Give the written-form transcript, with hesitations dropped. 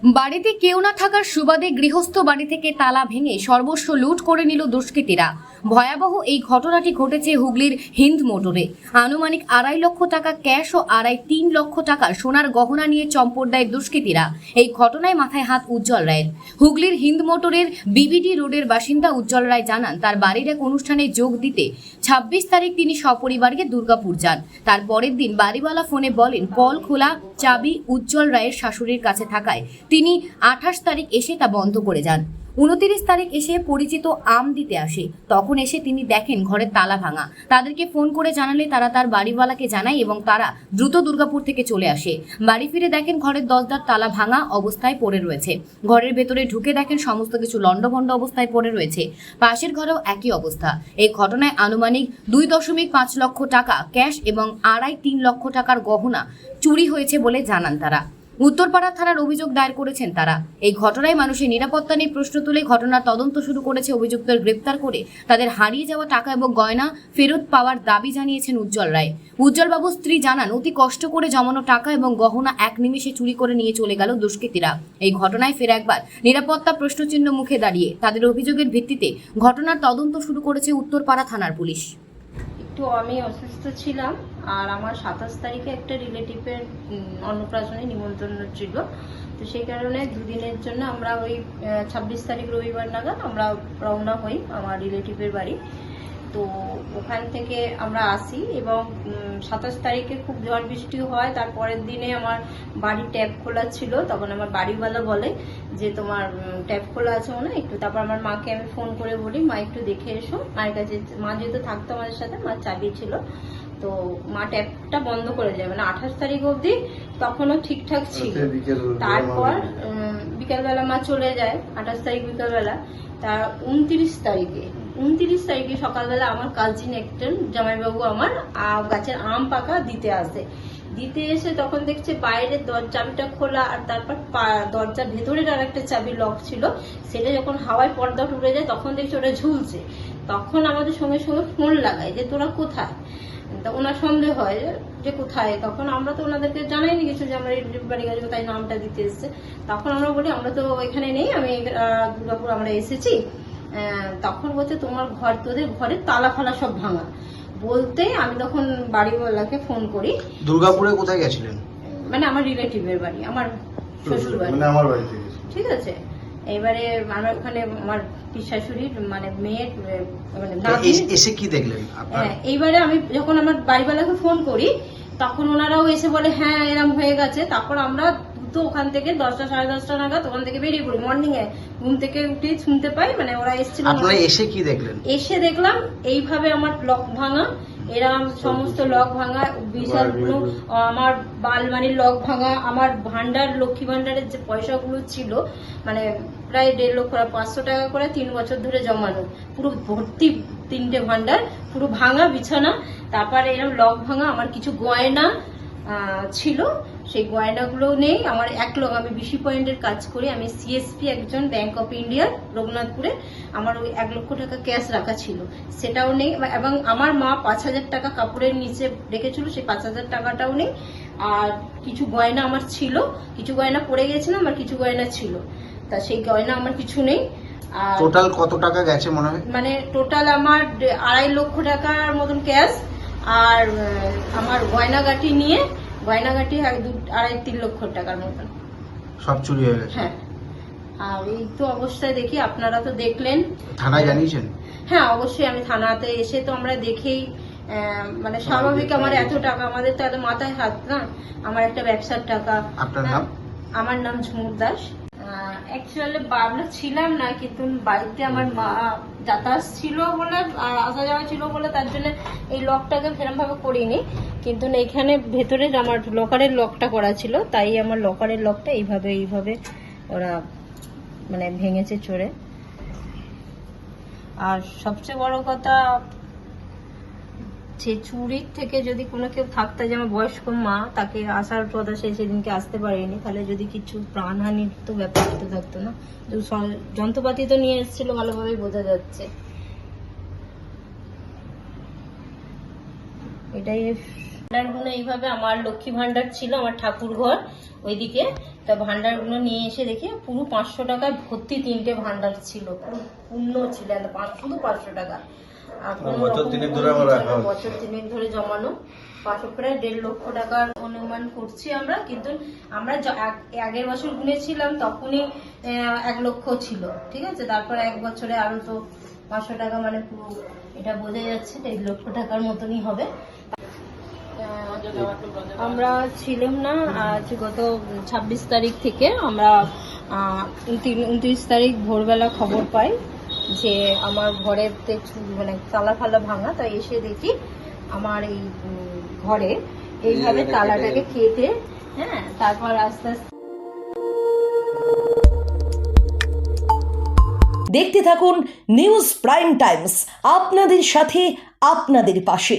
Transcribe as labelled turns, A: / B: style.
A: বাড়িতে কেউ না থাকার সুবাদে গৃহস্থ বাড়ি থেকে তালা ভেঙে সর্বস্ব লুট করে নিল দুষ্কৃতীরা। ভয়াবহ এই ঘটনাটি ঘটেছে হুগলির হিন্দ মোটরে। আনুমানিক 2.5 লক্ষ টাকা ক্যাশ ও 3 লক্ষ টাকার সোনার গহনা নিয়ে চম্পট দেয় দুষ্কৃতীরা। এই ঘটনায় মাথায় হাত উজ্জ্বল রায়ের। হুগলির হিন্দ মোটরের বিবিডি রোডের বাসিন্দা উজ্জ্বল রায় জানান, তার বাড়ির এক অনুষ্ঠানে যোগ দিতে 26 তারিখ তিনি সপরিবারে দুর্গাপুর যান। তার পরের দিন বাড়িওয়ালা ফোনে বলেন কল খোলা চাবি উজ্জ্বল রায়ের শাশুড়ির কাছে থাকায় তিনি 28 তারিখ এসে তা বন্ধ করে যান। 29 তারিখ এসে পরিচিত আম দিতে আসে, তখন এসে তিনি দেখেন ঘরের তালা ভাঙা। তাদেরকে ফোন করে জানালে তারা তার বাড়িওয়ালাকে জানায় এবং তারা দ্রুত দুর্গাপুর থেকে চলে আসে। বাড়ি ফিরে দেখেন ঘরের দরজার তালা ভাঙা অবস্থায় পড়ে রয়েছে। ঘরের ভেতরে ঢুকে দেখেন সমস্ত কিছু লণ্ডভণ্ড অবস্থায় পড়ে রয়েছে। পাশের ঘরেও একই অবস্থা। এই ঘটনায় আনুমানিক 2.5 লক্ষ টাকা ক্যাশ এবং 3 লক্ষ টাকার গহনা চুরি হয়েছে বলে জানান তারা। উত্তরপাড়া থানার অভিযোগ দায়ের করেছেন তারা। এই ঘটনায় মানুষের নিরাপত্তা নিয়ে প্রশ্ন তুলে ঘটনার তদন্ত শুরু করেছে। অভিযুক্তদের গ্রেপ্তার করে তাদের হারিয়ে যাওয়া টাকা এবং গয়না ফেরত পাওয়ার দাবি জানিয়েছেন উজ্জ্বল রায়। উজ্জ্বল বাবুর স্ত্রী জানান, অতি কষ্ট করে জমানো টাকা এবং গহনা এক নিমেষে চুরি করে নিয়ে চলে গেল দুষ্কৃতীরা। এই ঘটনায় ফের একবার নিরাপত্তা প্রশ্নচিহ্ন মুখে দাঁড়িয়ে তাদের অভিযোগের ভিত্তিতে ঘটনার তদন্ত শুরু করেছে উত্তরপাড়া থানার পুলিশ।
B: একটু আমি অসুস্থ ছিলাম আর আমার 27 তারিখে একটা রিলেটিভের অন্নপ্রাশনে নিমন্ত্রণ ছিল, তো সেই কারণে দুদিনের জন্য আমরা ওই 26 তারিখ রবিবার নাগাদ আমরা রওনা হই আমার রিলেটিভের বাড়ি। তো ওখান থেকে আমরা আসি এবং 27 তারিখে খুব ঝড় বৃষ্টি হয়। তারপরের দিনে আমার বাড়ি ট্যাপ খোলা ছিল, তখন আমার বাড়িওয়ালা বলে যে তোমার ট্যাপ খোলা আছে মনে হয় একটু। তারপর আমার মাকে আমি ফোন করে বলি, মা একটু দেখে এসো। মায়ের কাছে মা যেহেতু থাকতো আমাদের সাথে, মার চাবি ছিল, তো মা ট্যাপটা বন্ধ করে যায়, মানে 28 তারিখ অবধি তখনও ঠিকঠাক ছিল। তারপর বিকালবেলা মা চলে যায়, 28 তারিখ বিকালবেলা। তা 29 তারিখে সকালবেলা আমার কাজিন একজন জামাইবাবু আমার গাছের আম পাকা দিতে এসে তখন দেখছে বাইরের চাবিটা খোলা, আর তারপর দরজার ভেতরের আর একটা চাবি লক ছিল, সেটা যখন হাওয়ায় পর্দা উড়ে যায় তখন দেখছি ওটা ঝুলছে। তখন আমাদের সঙ্গে সঙ্গে ফোন লাগায় যে তোরা কোথায়। তা ওনার সন্দেহ হয় যে কোথায়। তখন আমরা তো ওনাদেরকে জানাইনি কিছু যে আমরা বাড়ি গেছি, তাই নামটা দিতে এসছে। তখন আমরা বলি আমরা তো এখানে নেই, আমি দুর্গাপুর আমরা এসেছি। তখন বলছে তোমার তোদের ঘরের তালা ফালা সব ভাঙা বলতে আমি তখন বাড়িওয়ালাকে ফোন করি।
C: দুর্গাপুরে কোথায় গেছিলেন?
B: মানে আমার রিলেটিভের বাড়ি, আমার শ্বশুর বাড়ি,
C: মানে আমার বাড়িতে।
B: ঠিক আছে। এবারে আমার ওখানে আমার শাশুড়ির মানে মেয়ের মানে
C: এসে কি দেখলেন?
B: এইবারে আমি যখন আমার বাড়িওয়ালাকে ফোন করি তখন ওনারাও এসে বলে হ্যাঁ এরম হয়ে গেছে। তারপর আমরা তো ওখান থেকে 10টা সাড়ে 10টা নাগাদ ওখান থেকে বেরিয়ে পড়ি। মর্নিং এ ঘুম থেকে উঠে শুনতে পাই মানে ওরা এসেছিল।
C: আপনারা এসে কি দেখলেন?
B: এসে দেখলাম এইভাবে আমার লক ভাঙা, এরকম সমস্ত লক ভাঙা, বিশাল আমার বালমানির লক ভাঙা, আমার ভান্ডার লক্ষ্মী ভান্ডারের যে পয়সাগুলো ছিল মানে প্রায় 1.5 লক্ষ 500 টাকা করে 3 বছর ধরে জমানো, পুরো ভর্তি 3টে ভান্ডার পুরো ভাঙা বিছানা। তারপরে এরকম লক ভাঙা, আমার কিছু গয়না ছিল, সেই গয়নাগুলো নেই। আমার 1 লক্ষ, আমি বিসি পয়েন্টের কাজ করি, আমি সিএসপি একজন ব্যাংক অফ ইন্ডিয়ার রঘুনাথপুরে। আমার ওই 1 লক্ষ টাকা ক্যাশ রাখা ছিল, সেটাও নেই। এবং আমার মা 5,000 টাকা কাপড়ের নিচে রেখেছিল, সেই 5,000 টাকাটাও নেই। আর কিছু গয়না আমার ছিল, কিছু গয়না পড়ে গেছিল, আমার কিছু গয়না ছিল, তা সেই গয়না আমার কিছু নেই। আর
C: টোটাল কত টাকা গেছে মনে হয়?
B: মানে টোটাল আমার 2.5 লক্ষ টাকার মতন ক্যাশ, আর আমার গয়নাগাটি নিয়ে গয়নাগাটি 2.5-3 লক্ষ টাকার মতন
C: সব চুরি হয়ে গেছে।
B: হ্যাঁ, আর এই তো অবস্থায় দেখি, আপনারা তো দেখলেন।
C: থানায় জানিয়েছেন?
B: হ্যাঁ অবশ্যই, আমি থানাতে এসে তো আমরা দেখেই মানে স্বাভাবিক আমার এত টাকা, আমাদের তো এত মাথায় হাত না, আমার একটা ব্যবসার টাকা।
C: আপনার নাম?
B: আমার নাম ঝুমুর দাস। অ্যাকচুয়ালি আমরা ছিলাম না, কিন্তু বাড়িতে আমার মা যাতায়াত ছিল বলে, আসা যাওয়া ছিল বলে, তার জন্য এই লকটাকে সেরকম ভাবে করিনি। কিন্তু এখানে ভেতরে আমার লকারের লকটা করা ছিল, তাই আমার লকারের লকটা এইভাবে ওরা মানে ভেঙেছে চোরে। আর সবচেয়ে বড় কথা, যে চুরির থেকে যদি কোনো কেউ থাকতে, যে আমার বয়স্ক মা, তাকে আসার কথা, সেদিনকে আসতে পারেনি, তাহলে যদি কিছু প্রাণহানির তো ব্যাপার তো থাকতো না। যন্ত্রপাতি তো নিয়ে এসেছিল, ভালোভাবেই বোঝা যাচ্ছে। এটাই ভান্ডারগুলো এইভাবে আমার লক্ষ্মী ভান্ডার ছিল, আমার ঠাকুর ঘর ওইদিকে, তা ভান্ডারগুলো নিয়ে এসে দেখি পুরো 500 টাকায় ভর্তি 3টে ভান্ডার ছিল, পুরো পূর্ণ ছিল, শুধু 500 টাকা। আর কোনো
D: বছর
B: রকম
D: তিনেক
B: কোনো
D: ধরে আমার
B: কিছু
D: রাখা
B: না,
D: হচ্ছে।
B: বছর 3 ধরে জমানো 500 প্রায় 1.5 লক্ষ টাকার অনুমান করছি আমরা। কিন্তু আমরা আগের বছর গুনেছিলাম তখনই 1 লক্ষ ছিল, ঠিক আছে। তারপর এক বছরে আরো তো 500 টাকা, মানে পুরো এটা বোঝা যাচ্ছে 1.5 লক্ষ টাকার মতনই হবে। আমরা ছিলাম না আজ গত 26 তারিখ থেকে, আমরা 29 তারিখ ভোরবেলা খবর পাই যে আমার ঘরের মানে তালা ফালা ভাঙা, তাই এসে দেখি আমার এই ঘরে এইভাবে তালাটাকে কেটে, হ্যাঁ, তারপর আস্তে আস্তে
E: দেখতে থাকুন নিউজ প্রাইম টাইমস, আপনাদের সাথে আপনাদের পাশে।